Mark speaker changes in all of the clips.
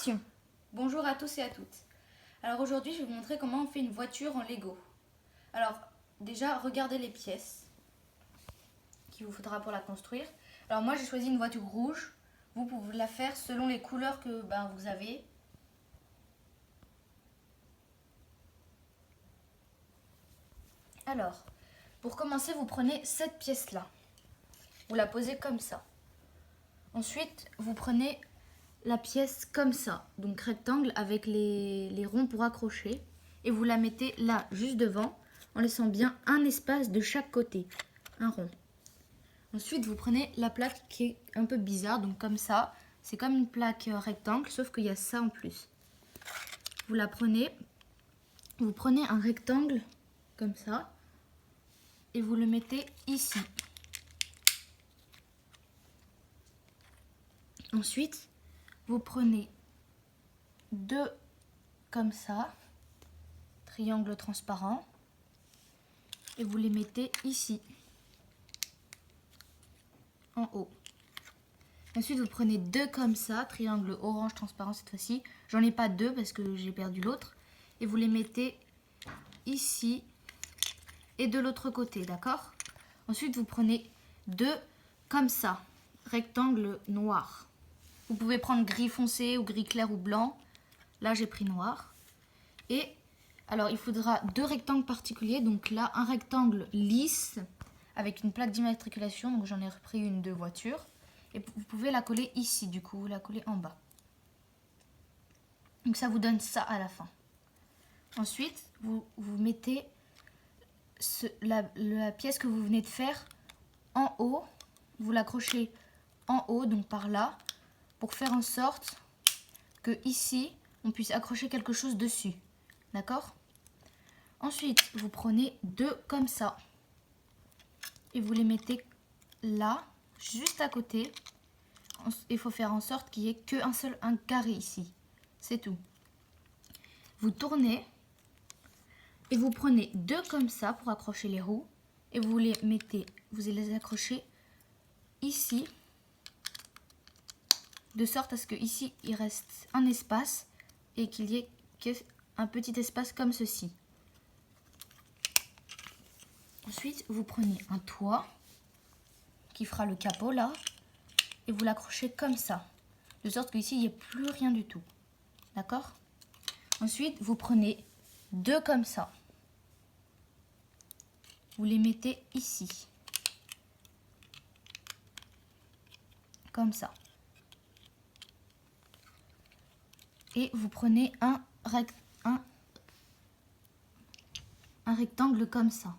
Speaker 1: Tiens. Bonjour à tous et à toutes. Alors aujourd'hui, je vais vous montrer comment on fait une voiture en Lego. Alors déjà, regardez les pièces qu'il vous faudra pour la construire. Alors moi, j'ai choisi une voiture rouge. Vous pouvez la faire selon les couleurs que vous avez. Alors, pour commencer, vous prenez cette pièce-là. Vous la posez comme ça. Ensuite, vous prenez la pièce comme ça, donc rectangle avec les ronds pour accrocher. Et vous la mettez là, juste devant, en laissant bien un espace de chaque côté, un rond. Ensuite, vous prenez la plaque qui est un peu bizarre, donc comme ça. C'est comme une plaque rectangle, sauf qu'il y a ça en plus. Vous la prenez, vous prenez un rectangle comme ça, et vous le mettez ici. Ensuite, vous prenez deux comme ça, triangle transparent, et vous les mettez ici, en haut. Ensuite, vous prenez deux comme ça, triangle orange transparent cette fois-ci. J'en ai pas deux parce que j'ai perdu l'autre. Et vous les mettez ici et de l'autre côté, d'accord? Ensuite, vous prenez deux comme ça, rectangle noir. Vous pouvez prendre gris foncé ou gris clair ou blanc. Là, j'ai pris noir. Et alors, il faudra deux rectangles particuliers. Donc là, un rectangle lisse avec une plaque d'immatriculation. Donc j'en ai repris une de voiture. Et vous pouvez la coller ici, du coup, vous la collez en bas. Donc ça vous donne ça à la fin. Ensuite, vous mettez la pièce que vous venez de faire en haut. Vous l'accrochez en haut, donc par là, pour faire en sorte que ici, on puisse accrocher quelque chose dessus. D'accord? Ensuite, vous prenez deux comme ça. Et vous les mettez là, juste à côté. Il faut faire en sorte qu'il n'y ait qu'un carré ici. C'est tout. Vous tournez et vous prenez deux comme ça pour accrocher les roues. Et vous les mettez, vous les accrochez ici. De sorte à ce qu'ici, il reste un espace et qu'il y ait un petit espace comme ceci. Ensuite, vous prenez un toit qui fera le capot là. Et vous l'accrochez comme ça. De sorte qu'ici, il n'y ait plus rien du tout. D'accord? Ensuite, vous prenez deux comme ça. Vous les mettez ici. Comme ça. Et vous prenez un rectangle comme ça.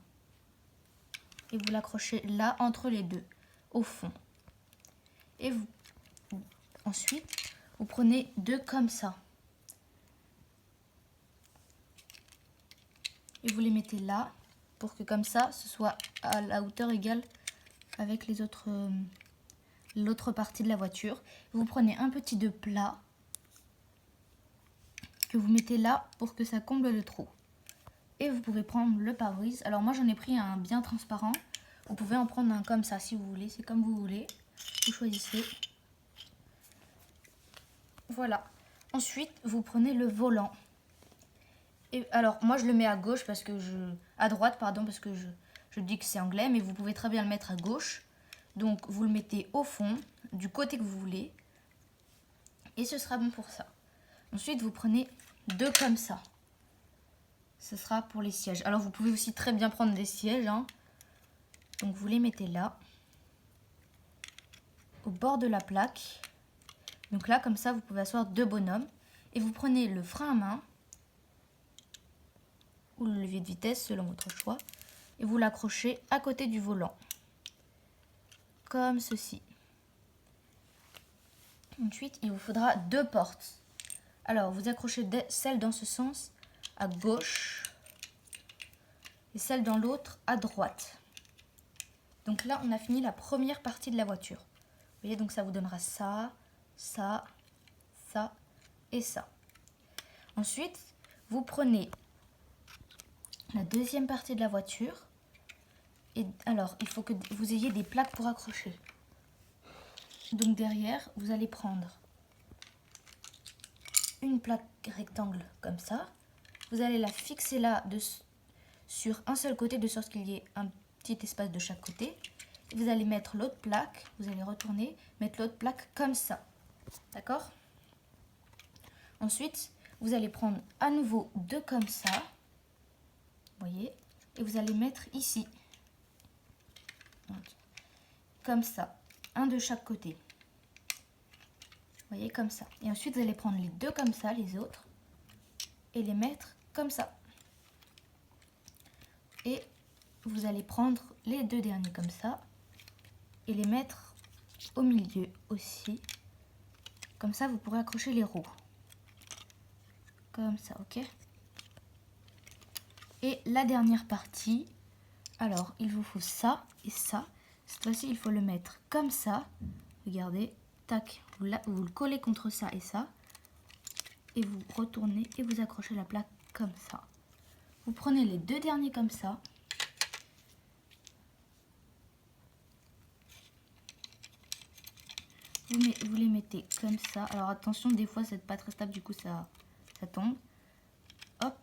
Speaker 1: Et vous l'accrochez là, entre les deux, au fond. Et ensuite, vous prenez deux comme ça. Et vous les mettez là, pour que comme ça, ce soit à la hauteur égale avec l'autre partie de la voiture. Vous prenez un petit de plat que vous mettez là pour que ça comble le trou. Et vous pouvez prendre le pare-brise. Alors moi, j'en ai pris un bien transparent. Vous pouvez en prendre un comme ça si vous voulez. C'est comme vous voulez. Vous choisissez. Voilà. Ensuite, vous prenez le volant. Et alors, moi, je le mets à gauche parce que à droite, pardon, parce que je dis que c'est anglais, mais vous pouvez très bien le mettre à gauche. Donc, vous le mettez au fond, du côté que vous voulez. Et ce sera bon pour ça. Ensuite, vous prenez deux comme ça. Ce sera pour les sièges. Alors, vous pouvez aussi très bien prendre des sièges, hein. Donc, vous les mettez là, au bord de la plaque. Donc là, comme ça, vous pouvez asseoir deux bonhommes. Et vous prenez le frein à main, ou le levier de vitesse, selon votre choix. Et vous l'accrochez à côté du volant. Comme ceci. Ensuite, il vous faudra deux portes. Alors, vous accrochez celle dans ce sens à gauche et celle dans l'autre à droite. Donc là, on a fini la première partie de la voiture. Vous voyez, donc ça vous donnera ça, ça, ça et ça. Ensuite, vous prenez la deuxième partie de la voiture. Et alors, il faut que vous ayez des plaques pour accrocher. Donc derrière, vous allez prendre une plaque rectangle comme ça. Vous allez la fixer là sur un seul côté de sorte qu'il y ait un petit espace de chaque côté. Vous allez mettre l'autre plaque, vous allez retourner, mettre l'autre plaque comme ça. D'accord? Ensuite, vous allez prendre à nouveau 2 comme ça. Vous voyez? Et vous allez mettre ici. Comme ça. Un de chaque côté. Vous voyez, comme ça. Et ensuite, vous allez prendre les 2 comme ça, les autres. Et les mettre comme ça. Et vous allez prendre les 2 derniers comme ça. Et les mettre au milieu aussi. Comme ça, vous pourrez accrocher les roues. Comme ça, ok? Et la dernière partie, alors, il vous faut ça et ça. Cette fois-ci, il faut le mettre comme ça. Regardez, tac, vous le collez contre ça et ça. Et vous retournez et vous accrochez la plaque comme ça. Vous prenez les 2 derniers comme ça. Vous les mettez comme ça. Alors attention, des fois c'est pas très stable, du coup ça tombe. Hop.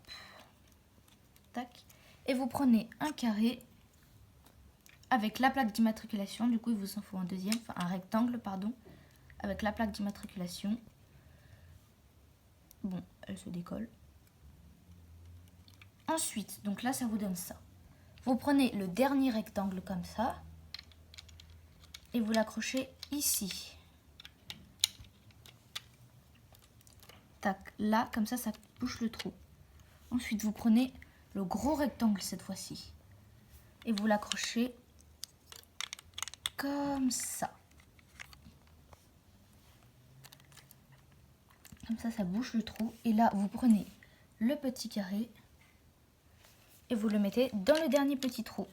Speaker 1: Tac. Et vous prenez un carré avec la plaque d'immatriculation. Du coup, il vous en faut un deuxième, enfin un rectangle, pardon, avec la plaque d'immatriculation. Bon, elle se décolle. Ensuite, donc là, ça vous donne ça. Vous prenez le dernier rectangle comme ça et vous l'accrochez ici. Tac, là, comme ça bouche le trou. Ensuite, vous prenez le gros rectangle cette fois-ci et vous l'accrochez comme ça. Comme ça bouche le trou. Et là, vous prenez le petit carré et vous le mettez dans le dernier petit trou.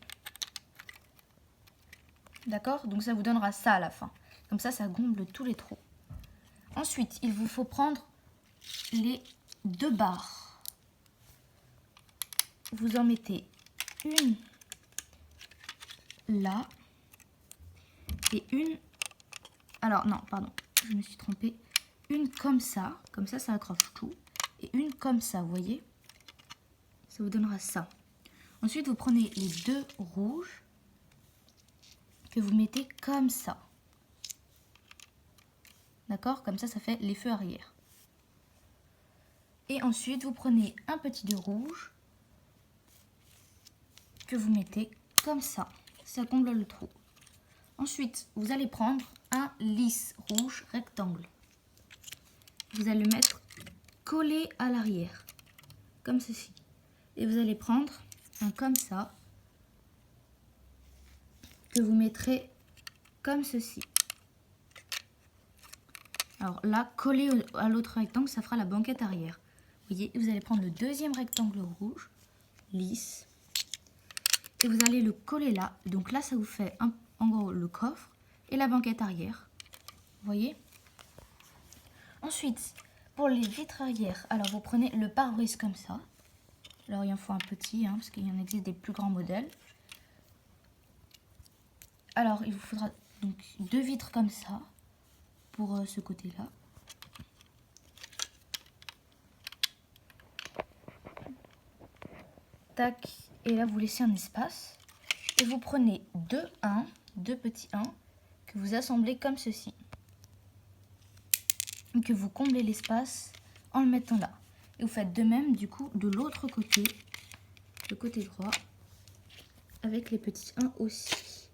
Speaker 1: D'accord? Donc ça vous donnera ça à la fin. Comme ça comble tous les trous. Ensuite, il vous faut prendre les 2 barres. Vous en mettez une là et une... Alors non, pardon, je me suis trompée. Une comme ça accroche tout. Et une comme ça, vous voyez? Ça vous donnera ça. Ensuite, vous prenez les 2 rouges que vous mettez comme ça. D'accord? Comme ça fait les feux arrière. Et ensuite, vous prenez un petit de rouge que vous mettez comme ça. Ça comble le trou. Ensuite, vous allez prendre un lisse rouge rectangle. Vous allez le mettre collé à l'arrière, comme ceci. Et vous allez prendre un comme ça, que vous mettrez comme ceci. Alors là, collé à l'autre rectangle, ça fera la banquette arrière. Vous voyez, vous allez prendre le deuxième rectangle rouge, lisse, et vous allez le coller là. Donc là, ça vous fait en gros le coffre et la banquette arrière. Vous voyez? Ensuite, pour les vitres arrière, alors vous prenez le pare-brise comme ça. Alors il en faut un petit, parce qu'il y en existe des plus grands modèles. Alors il vous faudra donc 2 vitres comme ça pour ce côté-là. Tac, et là vous laissez un espace. Et vous prenez 2 petits 1 que vous assemblez comme ceci. Et que vous comblez l'espace en le mettant là. Et vous faites de même du coup de l'autre côté, le côté droit, avec les petits 1 aussi.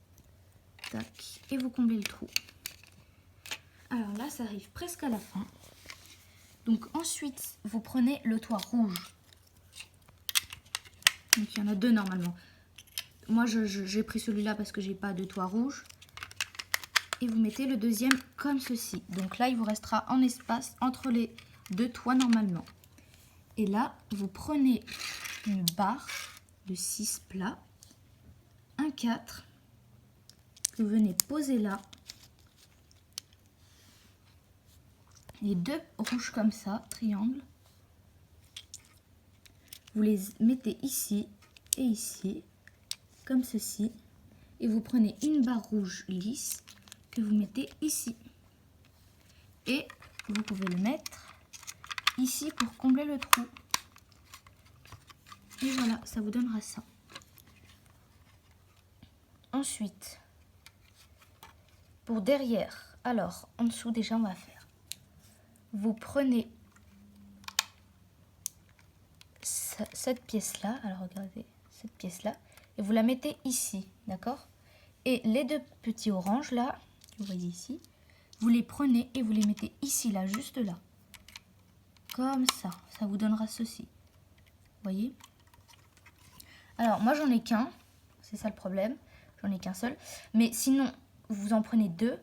Speaker 1: Tac, et vous comblez le trou. Alors là, ça arrive presque à la fin. Donc ensuite, vous prenez le toit rouge. Donc il y en a 2 normalement. Moi, j'ai pris celui-là parce que j'ai pas de toit rouge. Et vous mettez le deuxième comme ceci. Donc là, il vous restera en espace entre les 2 toits normalement. Et là, vous prenez une barre de 6 plats, un 4, que vous venez poser là. Les 2 rouges comme ça, triangle. Vous les mettez ici et ici, comme ceci. Et vous prenez une barre rouge lisse que vous mettez ici. Et vous pouvez le mettre ici pour combler le trou. Et voilà, ça vous donnera ça. Ensuite, pour derrière, alors en dessous déjà on va faire. Vous prenez cette pièce-là, alors regardez, cette pièce-là, et vous la mettez ici, d'accord? Et les deux petits oranges là, que vous voyez ici, vous les prenez et vous les mettez ici, là, juste là. Comme ça vous donnera ceci. Vous voyez? Alors, moi j'en ai qu'un, c'est ça le problème, j'en ai qu'un seul. Mais sinon, vous en prenez deux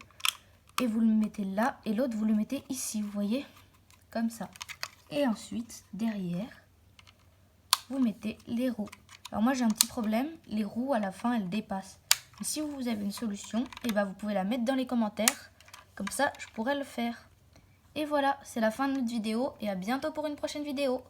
Speaker 1: et vous le mettez là et l'autre vous le mettez ici, vous voyez? Comme ça. Et ensuite, derrière, vous mettez les roues. Alors moi j'ai un petit problème, les roues à la fin elles dépassent. Mais si vous avez une solution, et ben vous pouvez la mettre dans les commentaires, comme ça je pourrais le faire. Et voilà, c'est la fin de notre vidéo et à bientôt pour une prochaine vidéo.